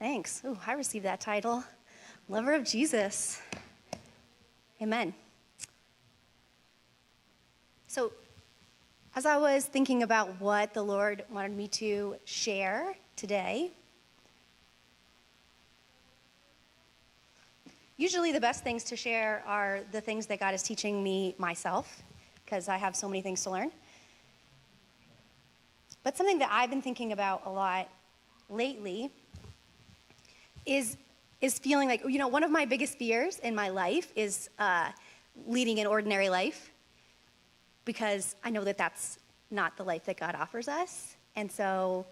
Thanks. Ooh, I received that title. Lover of Jesus. Amen. So, as I was thinking about what the Lord wanted me to share today, usually the best things to share are the things that God is teaching me myself, because I have so many things to learn. But something that I've been thinking about a lot lately is feeling like, one of my biggest fears in my life is leading an ordinary life, because I know that that's not the life that God offers us. And so,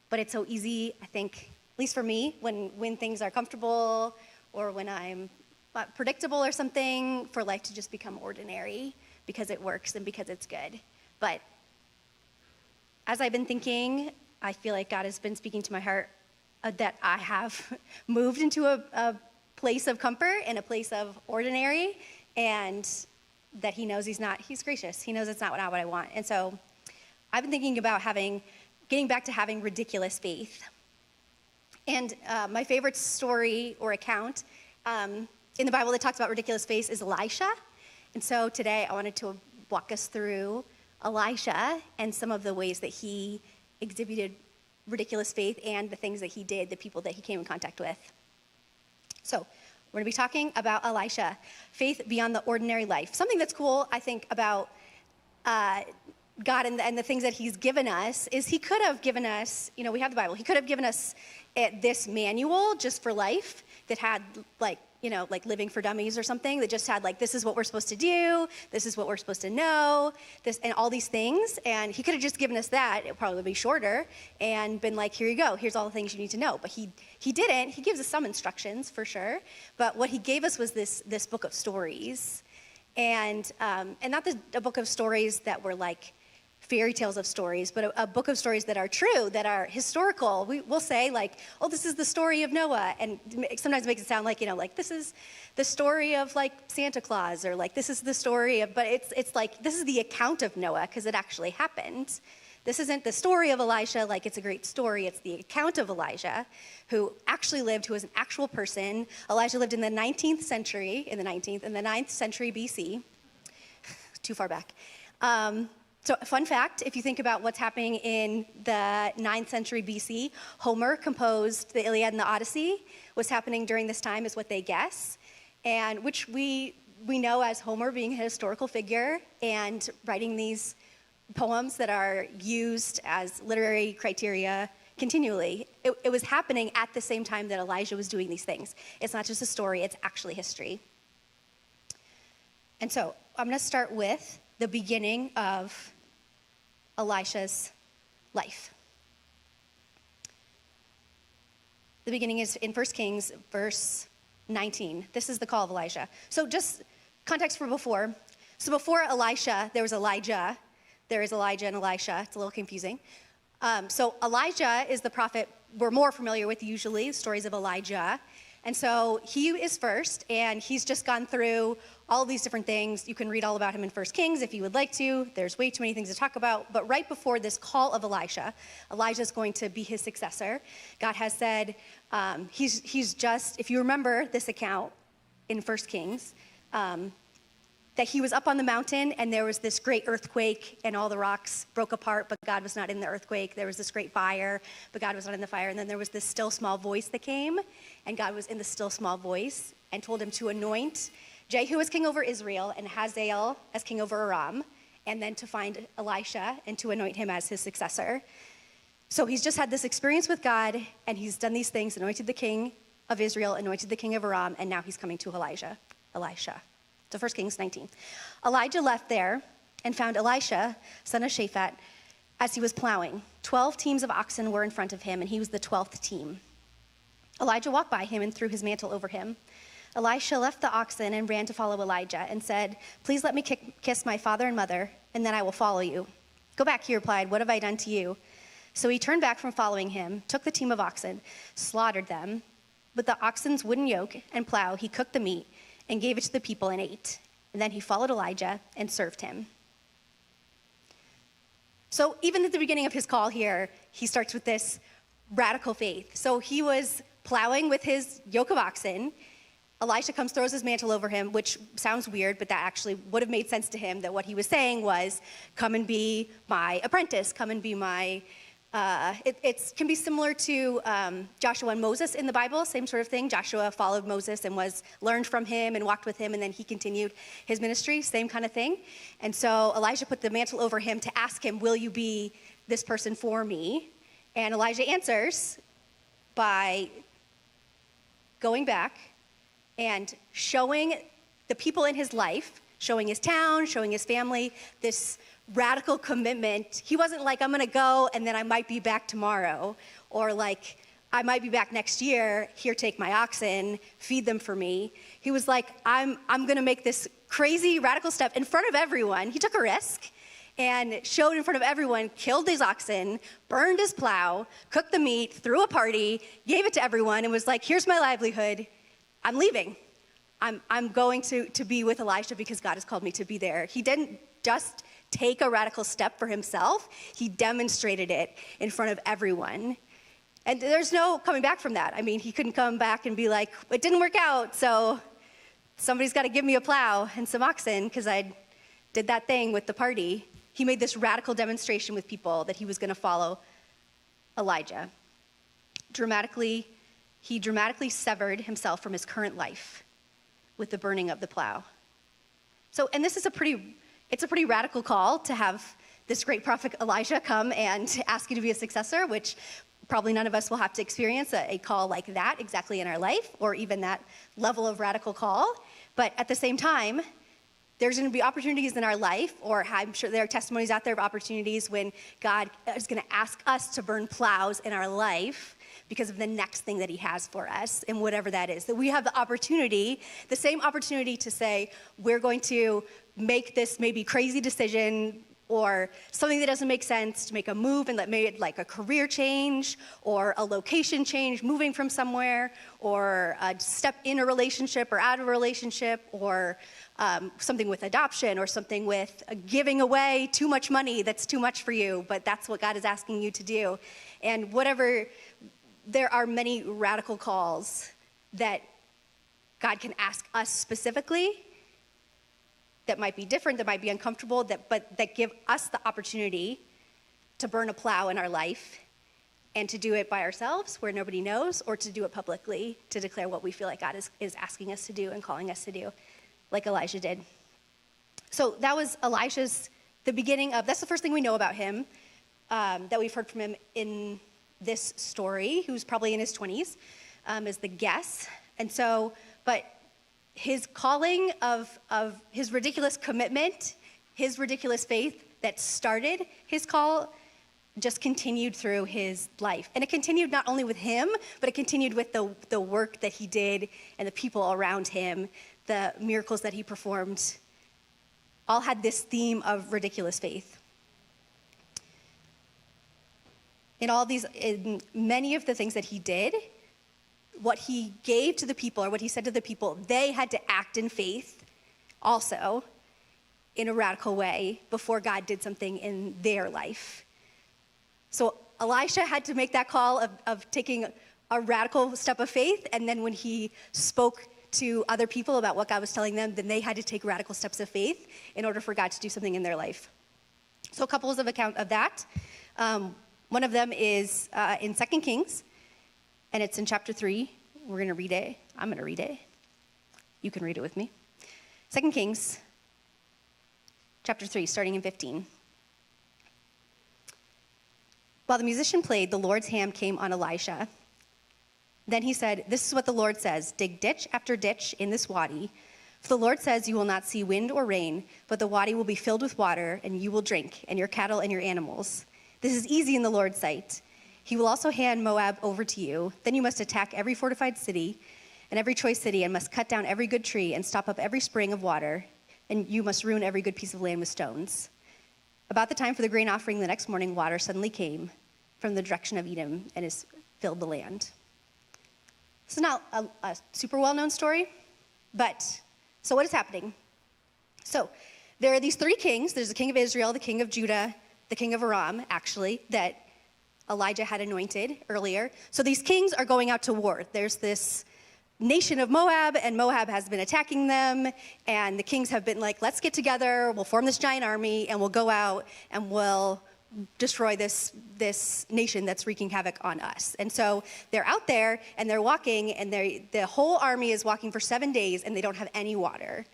but it's so easy, I think, at least for me, when things are comfortable or when I'm predictable or something, for life to just become ordinary because it works and because it's good. But as I've been thinking, I feel like God has been speaking to my heart that I have moved into a place of comfort and a place of ordinary, and that he knows he's gracious. He knows it's not what I want. And so I've been thinking about getting back to having ridiculous faith. And my favorite story or account in the Bible that talks about ridiculous faith is Elisha. And so today I wanted to walk us through Elisha and some of the ways that he exhibited ridiculous faith and the things that he did, the people that he came in contact with. So we're going to be talking about Elisha, faith beyond the ordinary life. Something that's cool, I think, about God and the things that he's given us is he could have given us, we have the Bible, he could have given us this manual just for life that had like Living for Dummies or something that just had this is what we're supposed to do, this is what we're supposed to know, this and all these things. And he could have just given us that. It probably would be shorter and been like, here you go, here's all the things you need to know. But he didn't. He gives us some instructions for sure. But what he gave us was this book of stories. And not a book of stories that were like fairy tales of stories, but a book of stories that are true, that are historical. We'll say this is the story of Noah, and sometimes it makes it sound like, this is the story of Santa Claus, or this is the story of, but it's this is the account of Noah, because it actually happened. This isn't the story of Elisha, it's a great story. It's the account of Elijah, who actually lived, who was an actual person. Elijah lived in the 9th century BC. Too far back. So fun fact, if you think about what's happening in the 9th century BC, Homer composed the Iliad and the Odyssey. What's happening during this time is what they guess, and which we know as Homer being a historical figure and writing these poems that are used as literary criteria continually. It was happening at the same time that Elijah was doing these things. It's not just a story, it's actually history. And so I'm going to start with the beginning of Elisha's life. The beginning is in 1 Kings, verse 19. This is the call of Elisha. So just context for before. So before Elisha, there was Elijah. There is Elijah and Elisha. It's a little confusing. So Elijah is the prophet we're more familiar with usually, stories of Elijah. And so he is first, and he's just gone through all these different things. You can read all about him in 1 Kings if you would like to. There's way too many things to talk about. But right before this call of Elisha, Elijah's going to be his successor. God has said, he's just, if you remember this account in 1 Kings, that he was up on the mountain and there was this great earthquake and all the rocks broke apart, but God was not in the earthquake. There was this great fire, but God was not in the fire. And then there was this still small voice that came, and God was in the still small voice and told him to anoint Jehu as king over Israel and Hazael as king over Aram, and then to find Elisha and to anoint him as his successor. So he's just had this experience with God, and he's done these things, anointed the king of Israel, anointed the king of Aram, and now he's coming to Elisha. So 1 Kings 19. Elijah left there and found Elisha, son of Shaphat, as he was plowing. 12 teams of oxen were in front of him, and he was the 12th team. Elijah walked by him and threw his mantle over him. Elisha left the oxen and ran to follow Elijah and said, "Please let me kiss my father and mother, and then I will follow you." "Go back," he replied. "What have I done to you?" So he turned back from following him, took the team of oxen, slaughtered them. With the oxen's wooden yoke and plow, he cooked the meat and gave it to the people and ate. And then he followed Elijah and served him. So even at the beginning of his call here, he starts with this radical faith. So he was plowing with his yoke of oxen. Elisha comes, throws his mantle over him, which sounds weird, but that actually would have made sense to him, that what he was saying was, come and be my apprentice, come and be my, it can be similar to Joshua and Moses in the Bible, same sort of thing. Joshua followed Moses and learned from him and walked with him, and then he continued his ministry, same kind of thing. And so Elijah put the mantle over him to ask him, will you be this person for me? And Elijah answers by going back and showing the people in his life, showing his town, showing his family, this radical commitment. He wasn't like, I'm gonna go and then I might be back tomorrow, or like, I might be back next year, here, take my oxen, feed them for me. He was like, I'm gonna make this crazy radical step in front of everyone. He took a risk and showed in front of everyone, killed his oxen, burned his plow, cooked the meat, threw a party, gave it to everyone, and was like, here's my livelihood. I'm leaving. I'm going to be with Elisha because God has called me to be there. He didn't just take a radical step for himself. He demonstrated it in front of everyone. And there's no coming back from that. I mean, he couldn't come back and be like, it didn't work out, so somebody's got to give me a plow and some oxen because I did that thing with the party. He made this radical demonstration with people that he was going to follow Elijah. He dramatically severed himself from his current life with the burning of the plow. So, and this is a pretty radical call to have this great prophet Elisha come and ask you to be a successor, which probably none of us will have to experience a call like that exactly in our life, or even that level of radical call. But at the same time, there's going to be opportunities in our life, or I'm sure there are testimonies out there of opportunities when God is going to ask us to burn plows in our life because of the next thing that he has for us, and whatever that is. That we have the opportunity, the same opportunity to say, we're going to make this maybe crazy decision or something that doesn't make sense, to make a move and maybe like a career change or a location change, moving from somewhere, or a step in a relationship or out of a relationship, or something with adoption, or something with giving away too much money that's too much for you, but that's what God is asking you to do. And whatever, there are many radical calls that God can ask us specifically that might be different, that might be uncomfortable, but that give us the opportunity to burn a plow in our life and to do it by ourselves where nobody knows, or to do it publicly, to declare what we feel like God is asking us to do and calling us to do, like Elijah did. So that was Elisha's, the beginning of, that's the first thing we know about him, that we've heard from him in this story, who's probably in his 20s, is the guess. And so, but his calling of his ridiculous commitment, his ridiculous faith that started his call, just continued through his life. And it continued not only with him, but it continued with the work that he did and the people around him, the miracles that he performed, all had this theme of ridiculous faith. In many of the things that he did, what he gave to the people, or what he said to the people, they had to act in faith also in a radical way before God did something in their life. So Elisha had to make that call of taking a radical step of faith, and then when he spoke to other people about what God was telling them, then they had to take radical steps of faith in order for God to do something in their life. So a couple of account of that. One of them is in 2 Kings, and it's in chapter 3. We're going to read it. I'm going to read it. You can read it with me. 2 Kings, chapter 3, starting in 15. While the musician played, the Lord's hand came on Elisha. Then he said, "This is what the Lord says, dig ditch after ditch in this wadi. For the Lord says you will not see wind or rain, but the wadi will be filled with water, and you will drink, and your cattle and your animals. This is easy in the Lord's sight. He will also hand Moab over to you. Then you must attack every fortified city and every choice city, and must cut down every good tree and stop up every spring of water, and you must ruin every good piece of land with stones." About the time for the grain offering the next morning, water suddenly came from the direction of Edom and has filled the land. This is not a super well-known story, but so what is happening? So there are these three kings. There's the king of Israel, the king of Judah, the king of Aram, actually, that Elijah had anointed earlier. So these kings are going out to war. There's this nation of Moab, and Moab has been attacking them, and the kings have been like, let's get together, we'll form this giant army, and we'll go out and we'll destroy this nation that's wreaking havoc on us. And so they're out there, and they're walking, and the whole army is walking for 7 days, and they don't have any water.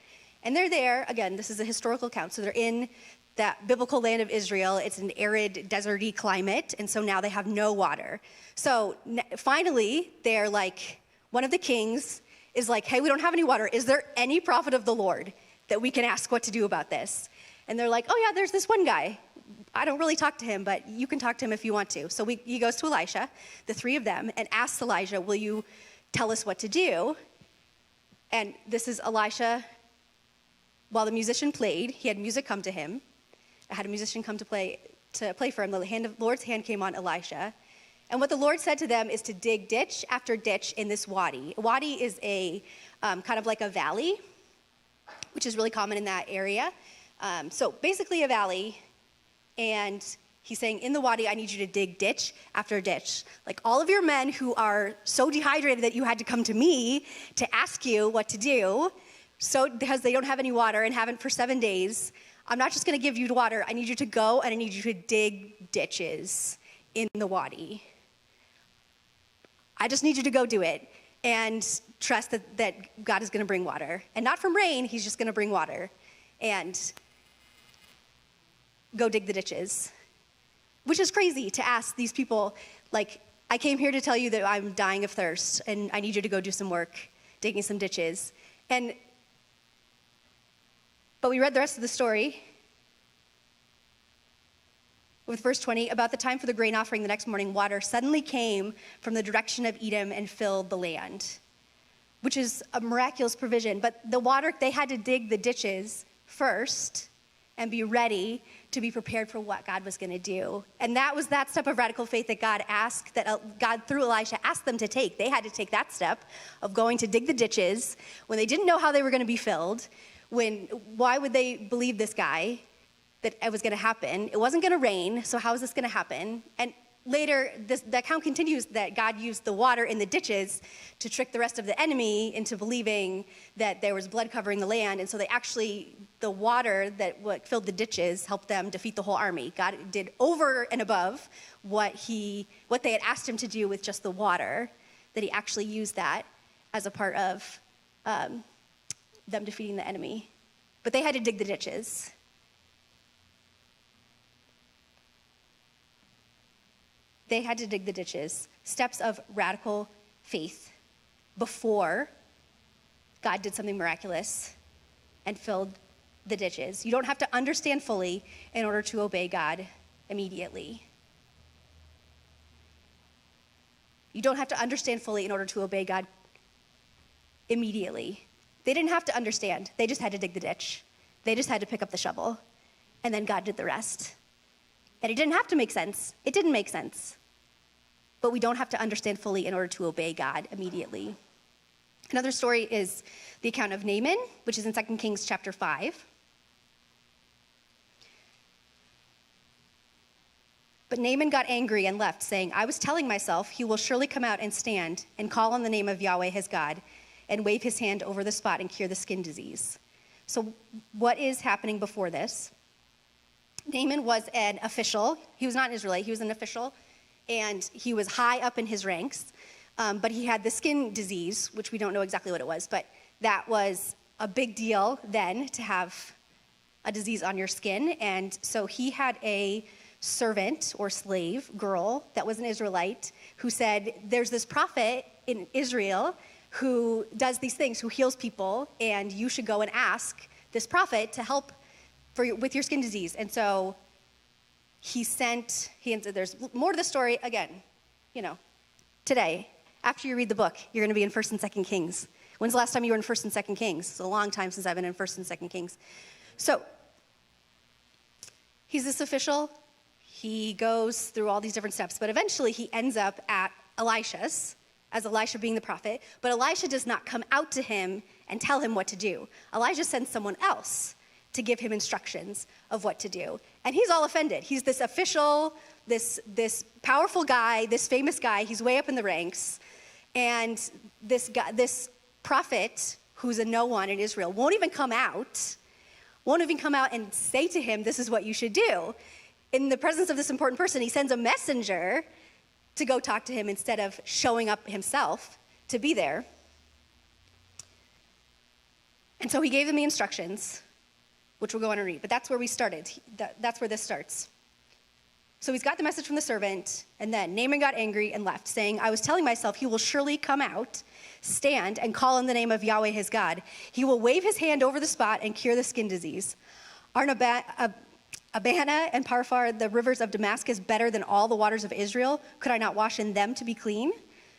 And they're there, again, this is a historical account, so they're in that biblical land of Israel. It's an arid, deserty climate, and so now they have no water. So finally, they're like, one of the kings is like, hey, we don't have any water. Is there any prophet of the Lord that we can ask what to do about this? And they're like, oh yeah, there's this one guy. I don't really talk to him, but you can talk to him if you want to. So he goes to Elisha, the three of them, and asks Elijah, will you tell us what to do? And this is Elisha, while the musician played, he had music come to him. I had a musician come to play for him. The Lord's hand came on Elisha. And what the Lord said to them is to dig ditch after ditch in this wadi. A wadi is a kind of like a valley, which is really common in that area. So basically a valley, and he's saying, in the wadi, I need you to dig ditch after ditch. Like all of your men who are so dehydrated that you had to come to me to ask you what to do, so because they don't have any water and haven't for 7 days, I'm not just gonna give you water, I need you to go and I need you to dig ditches in the wadi. I just need you to go do it and trust that God is going to bring water. And not from rain, he's just going to bring water. And go dig the ditches. Which is crazy to ask these people, like, I came here to tell you that I'm dying of thirst, and I need you to go do some work, digging some ditches. But we read the rest of the story with verse 20, about the time for the grain offering the next morning, water suddenly came from the direction of Edom and filled the land, which is a miraculous provision. But the water, they had to dig the ditches first and be ready to be prepared for what God was going to do. And that was that step of radical faith that God through Elisha asked them to take. They had to take that step of going to dig the ditches when they didn't know how they were going to be filled. Why would they believe this guy that it was going to happen? It wasn't going to rain, so how is this going to happen? And later, the account continues that God used the water in the ditches to trick the rest of the enemy into believing that there was blood covering the land, and so the water that filled the ditches helped them defeat the whole army. God did over and above what they had asked him to do with just the water, that he actually used that as a part of them defeating the enemy. But they had to dig the ditches. They had to dig the ditches, steps of radical faith before God did something miraculous and filled the ditches. You don't have to understand fully in order to obey God immediately. You don't have to understand fully in order to obey God immediately. They didn't have to understand. They just had to dig the ditch. They just had to pick up the shovel. And then God did the rest. And it didn't have to make sense. It didn't make sense. But we don't have to understand fully in order to obey God immediately. Another story is the account of Naaman, which is in 2 Kings chapter 5. But Naaman got angry and left, saying, I was telling myself, he will surely come out and stand and call on the name of Yahweh his God and wave his hand over the spot and cure the skin disease. So what is happening before this? Naaman was an official. He was not an Israelite. He was an official. And he was high up in his ranks, but he had the skin disease, which we don't know exactly what it was, but that was a big deal then to have a disease on your skin. And so he had a servant or slave girl that was an Israelite who said, there's this prophet in Israel who does these things, who heals people, and you should go and ask this prophet to help with your skin disease. And so there's more to the story. Again, today, after you read the book, you're going to be in 1st and 2nd Kings. When's the last time you were in 1st and 2nd Kings? It's a long time since I've been in 1st and 2nd Kings. So he's this official. He goes through all these different steps, but eventually he ends up at Elisha's, as Elisha being the prophet. But Elisha does not come out to him and tell him what to do. Elijah sends someone else to give him instructions of what to do. And he's all offended. He's this official, this powerful guy, this famous guy, he's way up in the ranks. And this prophet, who's a no one in Israel, won't even come out and say to him, this is what you should do. In the presence of this important person, he sends a messenger to go talk to him instead of showing up himself to be there. And so he gave them the instructions, which we'll go on and read. But that's where we started. That's where this starts. So he's got the message from the servant, and then Naaman got angry and left, saying, I was telling myself, he will surely come out, stand, and call on the name of Yahweh his God. He will wave his hand over the spot and cure the skin disease. Aren't Abana and Parfar, the rivers of Damascus, better than all the waters of Israel? Could I not wash in them to be clean?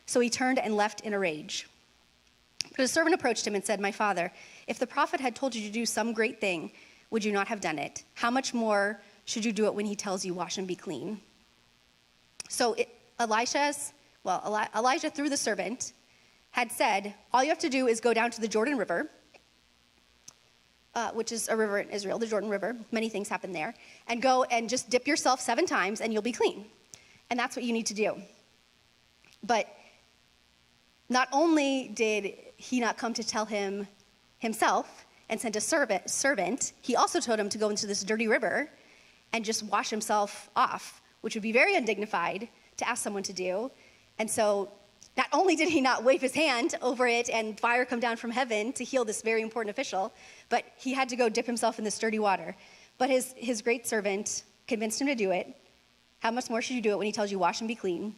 So he turned and left in a rage. But his servant approached him and said, my father, if the prophet had told you to do some great thing, would you not have done it? How much more should you do it when he tells you, wash and be clean? So Elijah, through the servant, had said, all you have to do is go down to the Jordan River, which is a river in Israel, the Jordan River. Many things happen there. And go and just dip yourself 7 times and you'll be clean. And that's what you need to do. But not only did he not come to tell him himself and send a servant, he also told him to go into this dirty river and just wash himself off, which would be very undignified to ask someone to do. And so not only did he not wave his hand over it and fire come down from heaven to heal this very important official, but he had to go dip himself in this dirty water. But his great servant convinced him to do it. How much more should you do it when he tells you, wash and be clean?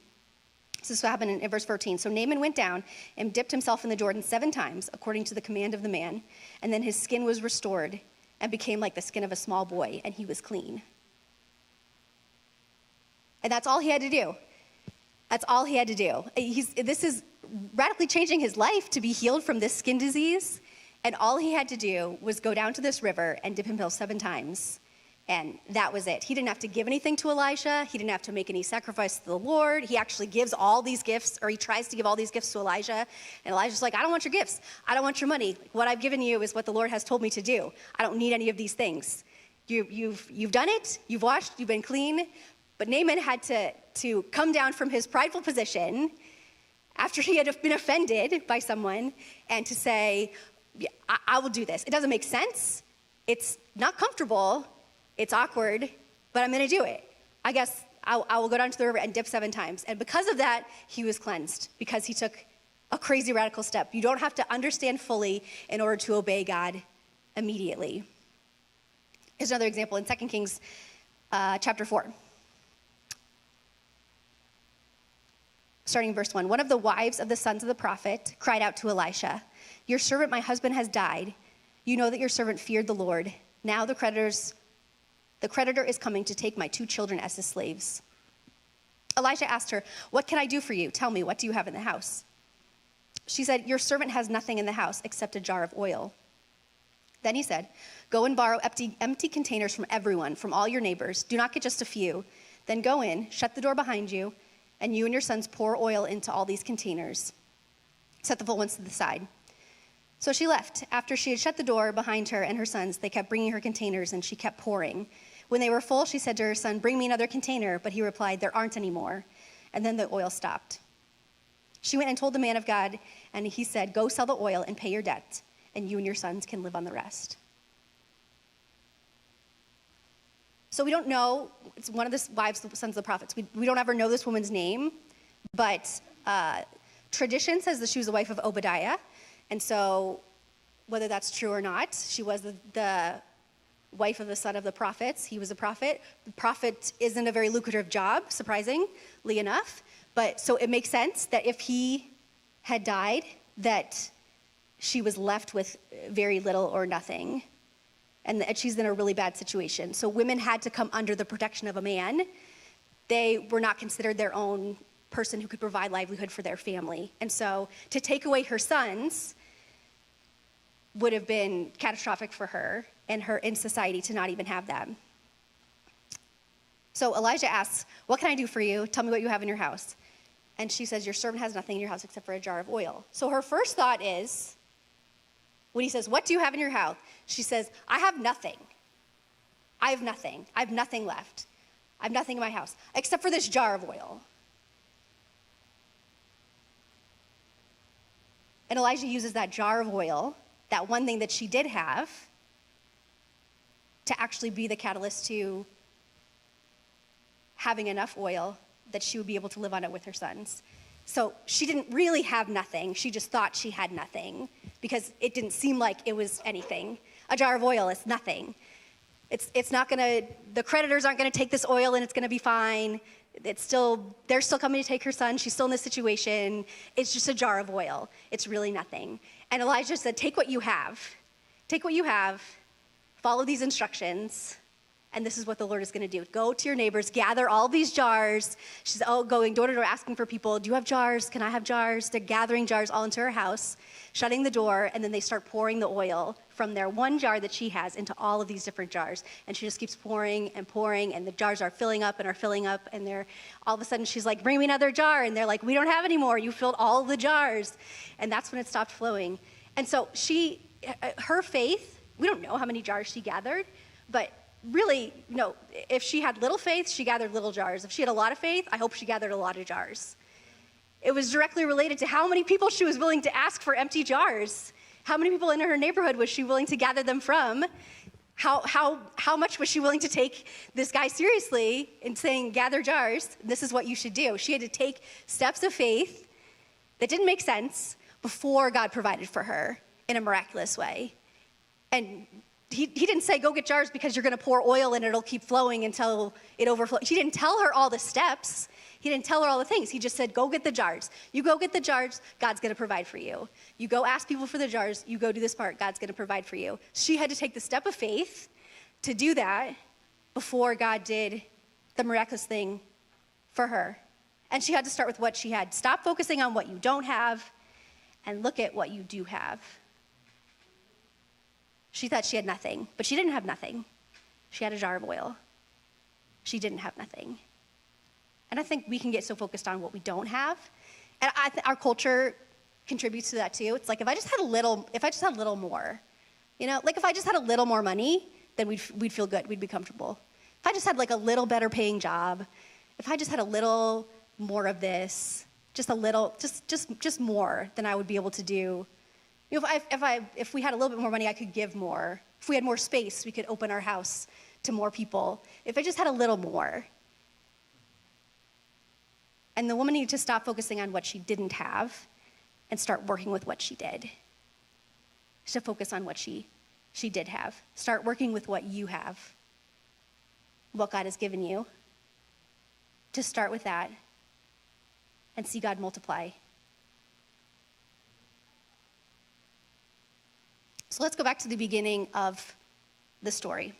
So this is what happened in verse 14. So Naaman went down and dipped himself in the Jordan 7 times, according to the command of the man. And then his skin was restored and became like the skin of a small boy, and he was clean. And that's all he had to do. That's all he had to do. This is radically changing his life to be healed from this skin disease. And all he had to do was go down to this river and dip himself 7 times. And that was it. He didn't have to give anything to Elisha. He didn't have to make any sacrifice to the Lord. He actually gives all these gifts, or he tries to give all these gifts to Elijah. And Elijah's like, I don't want your gifts. I don't want your money. What I've given you is what the Lord has told me to do. I don't need any of these things. You've done it. You've washed. You've been clean. But Naaman had to come down from his prideful position after he had been offended by someone and to say, yeah, I will do this. It doesn't make sense. It's not comfortable. It's awkward, but I'm going to do it. I guess I will go down to the river and dip 7 times. And because of that, he was cleansed, because he took a crazy radical step. You don't have to understand fully in order to obey God immediately. Here's another example in 2 Kings chapter 4. Starting in verse 1. One of the wives of the sons of the prophet cried out to Elisha, your servant, my husband, has died. You know that your servant feared the Lord. Now the creditor is coming to take my 2 children as his slaves. Elisha asked her, what can I do for you? Tell me, what do you have in the house? She said, your servant has nothing in the house except a jar of oil. Then he said, go and borrow empty containers from everyone, from all your neighbors. Do not get just a few. Then go in, shut the door behind you, and you and your sons pour oil into all these containers. Set the full ones to the side. So she left. After she had shut the door behind her and her sons, they kept bringing her containers, and she kept pouring. When they were full, she said to her son, bring me another container. But he replied, there aren't any more. And then the oil stopped. She went and told the man of God, and he said, go sell the oil and pay your debt, and you and your sons can live on the rest. So we don't know, it's one of the wives, the sons of the prophets. We don't ever know this woman's name, but tradition says that she was the wife of Obadiah. And so whether that's true or not, she was the wife of the son of the prophets. He was a prophet. The prophet isn't a very lucrative job, surprisingly enough. But so it makes sense that if he had died, that she was left with very little or nothing. And that she's in a really bad situation. So women had to come under the protection of a man. They were not considered their own person who could provide livelihood for their family. And so to take away her sons would have been catastrophic for her and her in society to not even have them. So Elijah asks, what can I do for you? Tell me what you have in your house. And she says, your servant has nothing in your house except for a jar of oil. So her first thought is, when he says, what do you have in your house? She says, I have nothing. I have nothing. I have nothing left. I have nothing in my house except for this jar of oil. And Elijah uses that jar of oil, that one thing that she did have, to actually be the catalyst to having enough oil that she would be able to live on it with her sons. So she didn't really have nothing. She just thought she had nothing because it didn't seem like it was anything. A jar of oil is nothing. It's not gonna, the creditors aren't gonna take this oil and it's gonna be fine. They're still coming to take her son. She's still in this situation. It's just a jar of oil. It's really nothing. And Elijah said, take what you have. Take what you have, follow these instructions, and this is what the Lord is going to do. Go to your neighbors, gather all these jars. She's going door to door asking for people, do you have jars? Can I have jars? They're gathering jars all into her house, shutting the door, and then they start pouring the oil from their one jar that she has into all of these different jars. And she just keeps pouring, and the jars are filling up, and they're all of a sudden she's like, bring me another jar. And they're like, we don't have any more. You filled all the jars. And that's when it stopped flowing. And so her faith, we don't know how many jars she gathered, but really, no, if she had little faith, she gathered little jars. If she had a lot of faith, I hope she gathered a lot of jars. It was directly related to how many people she was willing to ask for empty jars. How many people in her neighborhood was she willing to gather them from? How much was she willing to take this guy seriously in saying, gather jars, this is what you should do. She had to take steps of faith that didn't make sense before God provided for her in a miraculous way. And he didn't say, go get jars because you're going to pour oil and it'll keep flowing until it overflows. He didn't tell her all the steps. He didn't tell her all the things. He just said, go get the jars. You go get the jars, God's going to provide for you. You go ask people for the jars, you go do this part, God's going to provide for you. She had to take the step of faith to do that before God did the miraculous thing for her. And she had to start with what she had. Stop focusing on what you don't have and look at what you do have. She thought she had nothing, but she didn't have nothing. She had a jar of oil. She didn't have nothing. And I think we can get so focused on what we don't have. And our culture contributes to that too. It's like, if I just had a little more, like if I just had a little more money, then we'd feel good, we'd be comfortable. If I just had like a little better paying job, if I just had a little more of this, just a little, just more than I would be able to do. If we had a little bit more money, I could give more. If we had more space, we could open our house to more people. If I just had a little more. And the woman needed to stop focusing on what she didn't have and start working with what she did. She should focus on what she did have. Start working with what you have, what God has given you. Just start with that and see God multiply. So let's go back to the beginning of the story.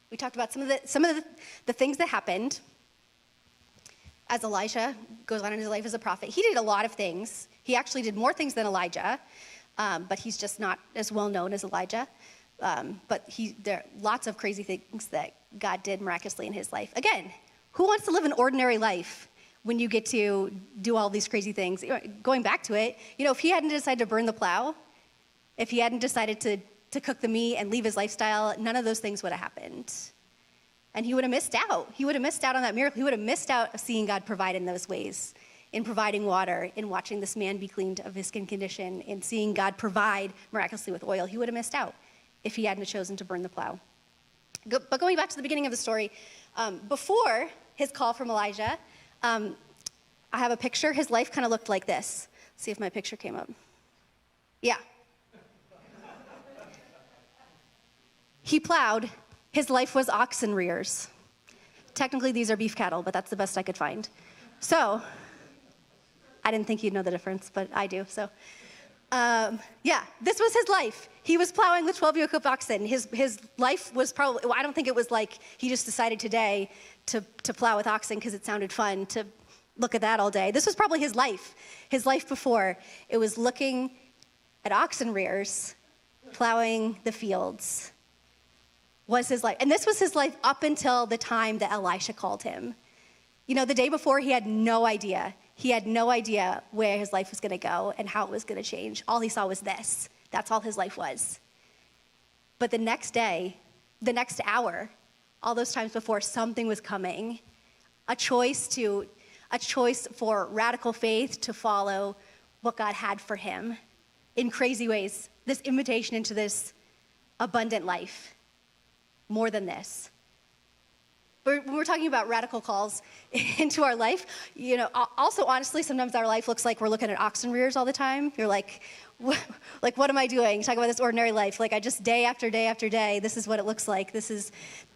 We talked about some of the things that happened as Elisha goes on in his life as a prophet. He did a lot of things. He actually did more things than Elijah, but he's just not as well known as Elijah. But there are lots of crazy things that God did miraculously in his life. Again, who wants to live an ordinary life when you get to do all these crazy things? Going back to it, if he hadn't decided to burn the plow, if he hadn't decided to cook the meat and leave his lifestyle, none of those things would have happened. And he would have missed out. He would have missed out on that miracle. He would have missed out of seeing God provide in those ways, in providing water, in watching this man be cleaned of his skin condition, in seeing God provide miraculously with oil. He would have missed out if he hadn't chosen to burn the plow. But going back to the beginning of the story, before his call from Elijah, I have a picture. His life kind of looked like this. Let's see if my picture came up. Yeah. He plowed. His life was oxen rears. Technically, these are beef cattle, but that's the best I could find. So, I didn't think you'd know the difference, but I do. So, this was his life. He was plowing with 12 yoke of oxen. His life was probably, I don't think it was like he just decided today to plow with oxen because it sounded fun to look at that all day. This was probably his life before. It was looking at oxen rears, plowing the fields. Was his life. And this was his life up until the time that Elisha called him. The day before, he had no idea. He had no idea where his life was going to go and how it was going to change. All he saw was this. That's all his life was. But the next day, the next hour, all those times before, something was coming. A choice for radical faith to follow what God had for him in crazy ways. This invitation into this abundant life. More than this. But when we're talking about radical calls into our life, also honestly, sometimes our life looks like we're looking at oxen rears all the time. You're like, what am I doing? Talk about this ordinary life. Like I just day after day after day, this is what it looks like. This is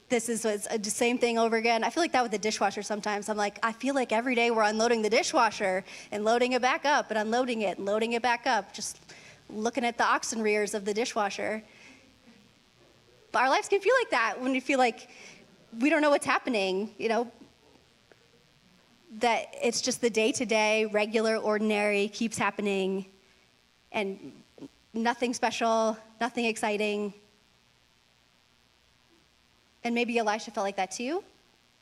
the same thing over again. I feel like that with the dishwasher sometimes. I'm like, I feel like every day we're unloading the dishwasher and loading it back up and unloading it and loading it back up, just looking at the oxen rears of the dishwasher. But our lives can feel like that when we feel like we don't know what's happening, that it's just the day-to-day, regular, ordinary, keeps happening, and nothing special, nothing exciting. And maybe Elisha felt like that too,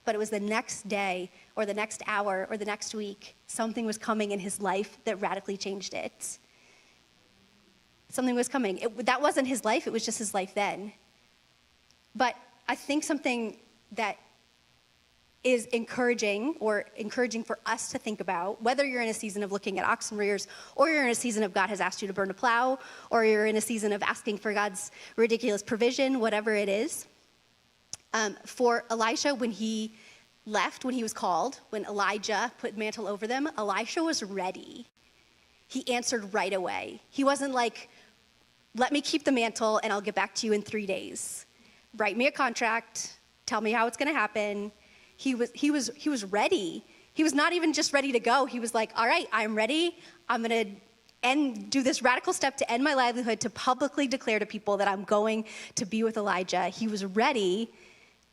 but it was the next day or the next hour or the next week, something was coming in his life that radically changed it. Something was coming. That wasn't his life, it was just his life then. But I think something that is encouraging for us to think about, whether you're in a season of looking at oxen rears, or you're in a season of God has asked you to burn a plow, or you're in a season of asking for God's ridiculous provision, whatever it is. For Elisha, when he left, when he was called, when Elijah put mantle over them, Elisha was ready. He answered right away. He wasn't like, let me keep the mantle and I'll get back to you in 3 days. Write me a contract, tell me how it's gonna happen. He was ready. He was not even just ready to go. He was like, all right, I'm ready. I'm gonna do this radical step to end my livelihood, to publicly declare to people that I'm going to be with Elijah. He was ready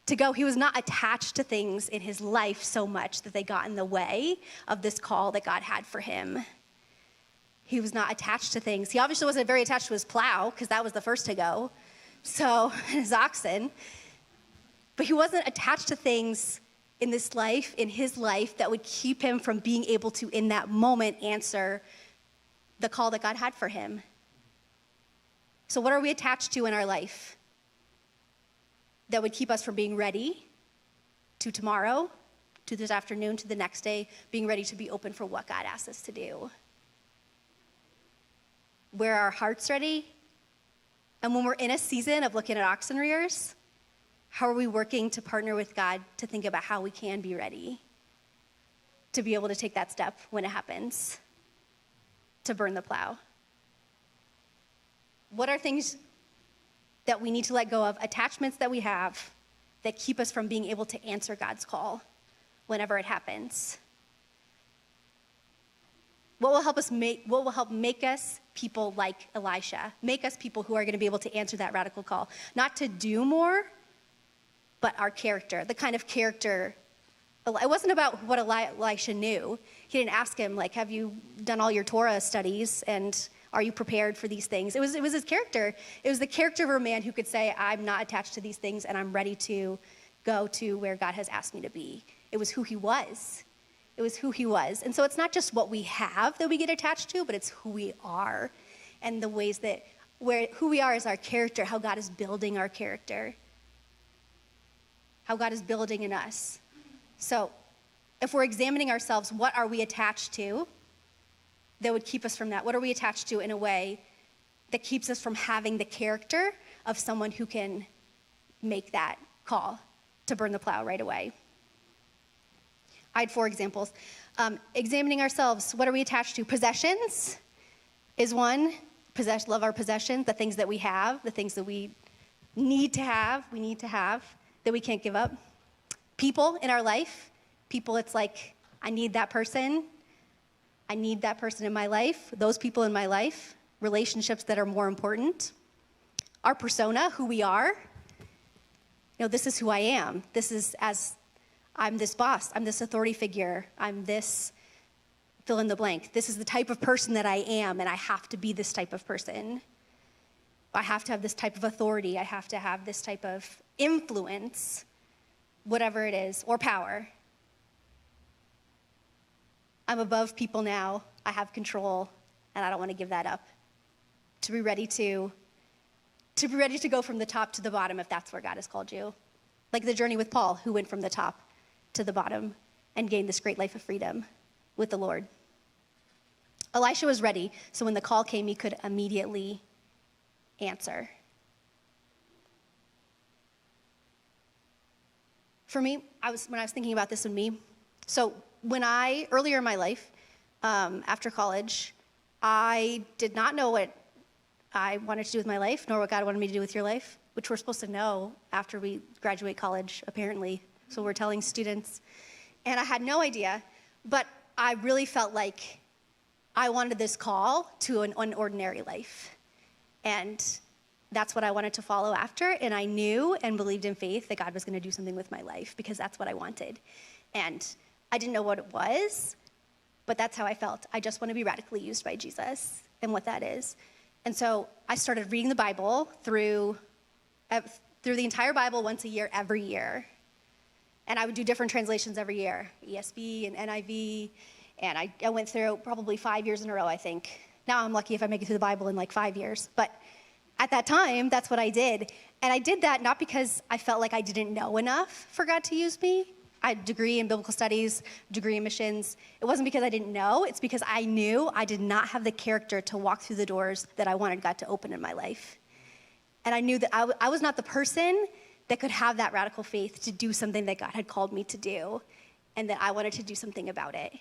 to go. He was not attached to things in his life so much that they got in the way of this call that God had for him. He was not attached to things. He obviously wasn't very attached to his plow, because that was the first to go. So, his oxen. But he wasn't attached to things in his life, that would keep him from being able to, in that moment, answer the call that God had for him. So what are we attached to in our life that would keep us from being ready to tomorrow, to this afternoon, to the next day, being ready to be open for what God asks us to do? Where are our hearts ready? And when we're in a season of looking at oxen rears, how are we working to partner with God to think about how we can be ready to be able to take that step when it happens, to burn the plow? What are things that we need to let go of, attachments that we have that keep us from being able to answer God's call whenever it happens? What will help make us people like Elisha, make us people who are going to be able to answer that radical call, not to do more, but our character, the kind of character. It wasn't about what Elisha knew. He didn't ask him, like, have you done all your Torah studies, and are you prepared for these things? It was his character. It was the character of a man who could say, I'm not attached to these things, and I'm ready to go to where God has asked me to be. It was who he was. It was who he was. And so it's not just what we have that we get attached to, but it's who we are, and the ways that who we are is our character, how God is building our character, how God is building in us. So if we're examining ourselves, what are we attached to that would keep us from that? What are we attached to in a way that keeps us from having the character of someone who can make that call to burn the plow right away? I had 4 examples. Examining ourselves, what are we attached to? Possessions is one. Love our possessions, the things that we have, the things that we need to have, that we can't give up. People in our life, it's like, I need that person. I need that person in my life, those people in my life, relationships that are more important. Our persona, who we are. This is who I am. This is I'm this boss, I'm this authority figure, I'm this fill in the blank. This is the type of person that I am, and I have to be this type of person. I have to have this type of authority. I have to have this type of influence, whatever it is, or power. I'm above people now. I have control, and I don't want to give that up. To be ready to go from the top to the bottom if that's where God has called you. like the journey with Paul, who went from the top to the bottom and gained this great life of freedom with the Lord. Elisha was ready, so when the call came, he could immediately answer. For me, when I was thinking about this with me, so earlier in my life, after college, I did not know what I wanted to do with my life, nor what God wanted me to do with your life, which we're supposed to know after we graduate college, apparently. So we're telling students. And I had no idea, but I really felt like I wanted this call to an unordinary life. And that's what I wanted to follow after. And I knew and believed in faith that God was going to do something with my life because that's what I wanted. And I didn't know what it was, but that's how I felt. I just want to be radically used by Jesus and what that is. And so I started reading the Bible through the entire Bible once a year, every year. And I would do different translations every year, ESV and NIV. And I went through probably 5 years in a row, I think. Now I'm lucky if I make it through the Bible in like 5 years. But at that time, that's what I did. And I did that not because I felt like I didn't know enough for God to use me. I had a degree in biblical studies, degree in missions. It wasn't because I didn't know. It's because I knew I did not have the character to walk through the doors that I wanted God to open in my life. And I knew that I was not the person that could have that radical faith to do something that God had called me to do, and that I wanted to do something about it.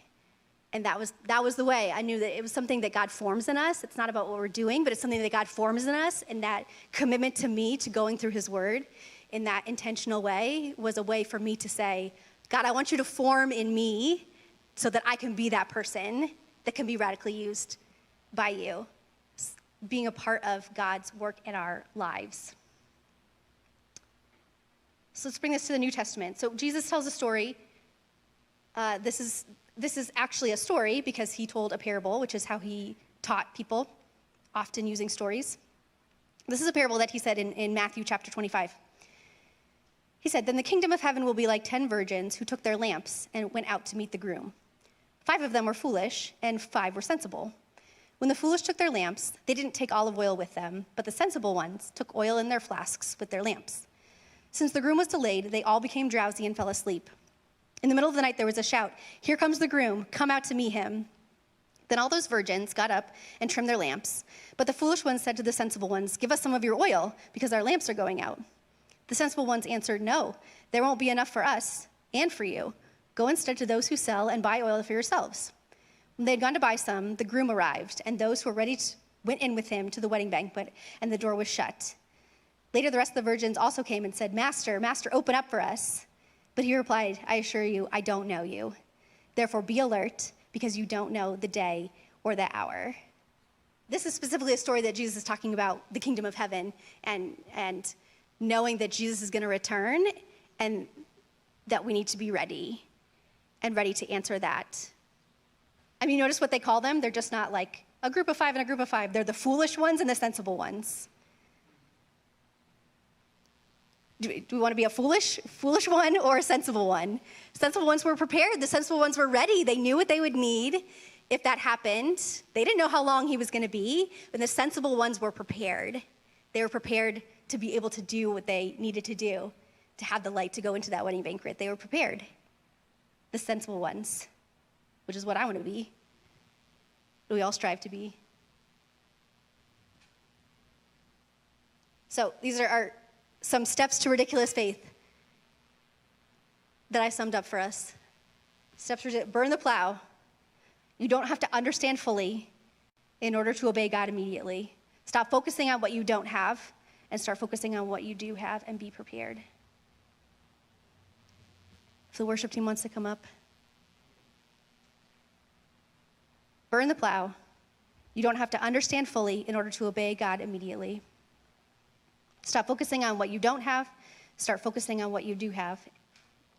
And that was the way. I knew that it was something that God forms in us. It's not about what we're doing, but it's something that God forms in us, and that commitment to me to going through his word in that intentional way was a way for me to say, God, I want you to form in me so that I can be that person that can be radically used by you, being a part of God's work in our lives. So let's bring this to the New Testament. So Jesus tells a story. This is actually a story because he told a parable, which is how he taught people, often using stories. This is a parable that he said in Matthew chapter 25. He said, "Then the kingdom of heaven will be like 10 virgins who took their lamps and went out to meet the groom. 5 of them were foolish, and 5 were sensible. When the foolish took their lamps, they didn't take olive oil with them, but the sensible ones took oil in their flasks with their lamps. Since the groom was delayed, they all became drowsy and fell asleep. In the middle of the night, there was a shout, 'Here comes the groom, come out to meet him.' Then all those virgins got up and trimmed their lamps. But the foolish ones said to the sensible ones, 'Give us some of your oil, because our lamps are going out.' The sensible ones answered, 'No, there won't be enough for us and for you. Go instead to those who sell and buy oil for yourselves.' When they had gone to buy some, the groom arrived, and those who were ready went in with him to the wedding banquet, and the door was shut. Later, the rest of the virgins also came and said, 'Master, Master, open up for us.' But he replied, 'I assure you, I don't know you. Therefore, be alert, because you don't know the day or the hour.'" This is specifically a story that Jesus is talking about the kingdom of heaven and knowing that Jesus is going to return and that we need to be ready and ready to answer that. I mean, notice what they call them. They're just not like a group of 5 and a group of 5. They're the foolish ones and the sensible ones. Do we want to be a foolish one or a sensible one? Sensible ones were prepared. The sensible ones were ready. They knew what they would need if that happened. They didn't know how long he was going to be, but the sensible ones were prepared. They were prepared to be able to do what they needed to do to have the light to go into that wedding banquet. They were prepared. The sensible ones, which is what I want to be. What we all strive to be. So these are some steps to ridiculous faith that I summed up for us. Steps to burn the plow. You don't have to understand fully in order to obey God immediately. Stop focusing on what you don't have and start focusing on what you do have, and be prepared. If the worship team wants to come up. Burn the plow. You don't have to understand fully in order to obey God immediately. Stop focusing on what you don't have. Start focusing on what you do have,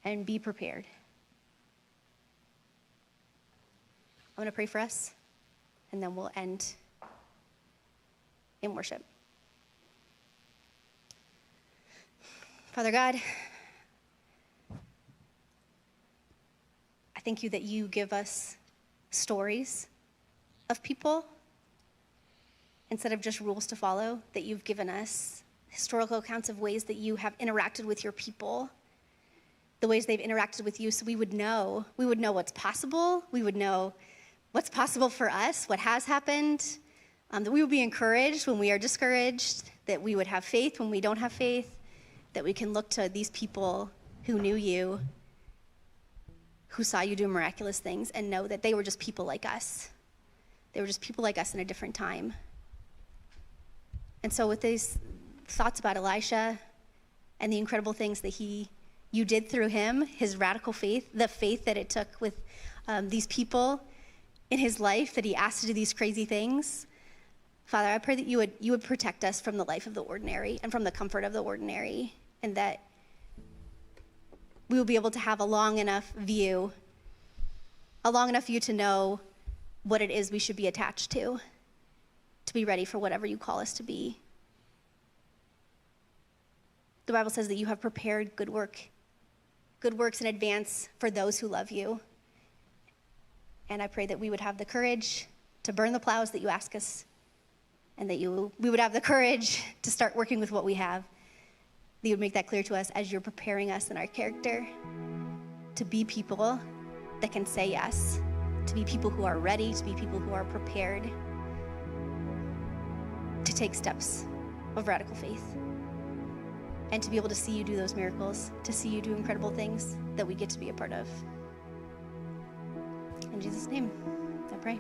and be prepared. I'm going to pray for us, and then we'll end in worship. Father God, I thank you that you give us stories of people instead of just rules to follow, that you've given us historical accounts of ways that you have interacted with your people the ways they've interacted with you, so we would know what's possible. We would know what's possible for us, what has happened, that we would be encouraged when we are discouraged, that we would have faith when we don't have faith, that we can look to these people who knew you, who saw you do miraculous things, and know that they were just people like us. They were just people like us in a different time. And so with these thoughts about Elisha and the incredible things that you did through him, his radical faith, the faith that it took with these people in his life, that he asked to do these crazy things, Father, I pray that you would protect us from the life of the ordinary and from the comfort of the ordinary, and that we will be able to have a long enough view to know what it is we should be attached to be ready for whatever you call us to be. The Bible says that you have prepared good works in advance for those who love you. And I pray that we would have the courage to burn the plows that you ask us, and that we would have the courage to start working with what we have. That you would make that clear to us as you're preparing us in our character to be people that can say yes, to be people who are ready, to be people who are prepared to take steps of radical faith, and to be able to see you do those miracles, to see you do incredible things that we get to be a part of. In Jesus' name, I pray.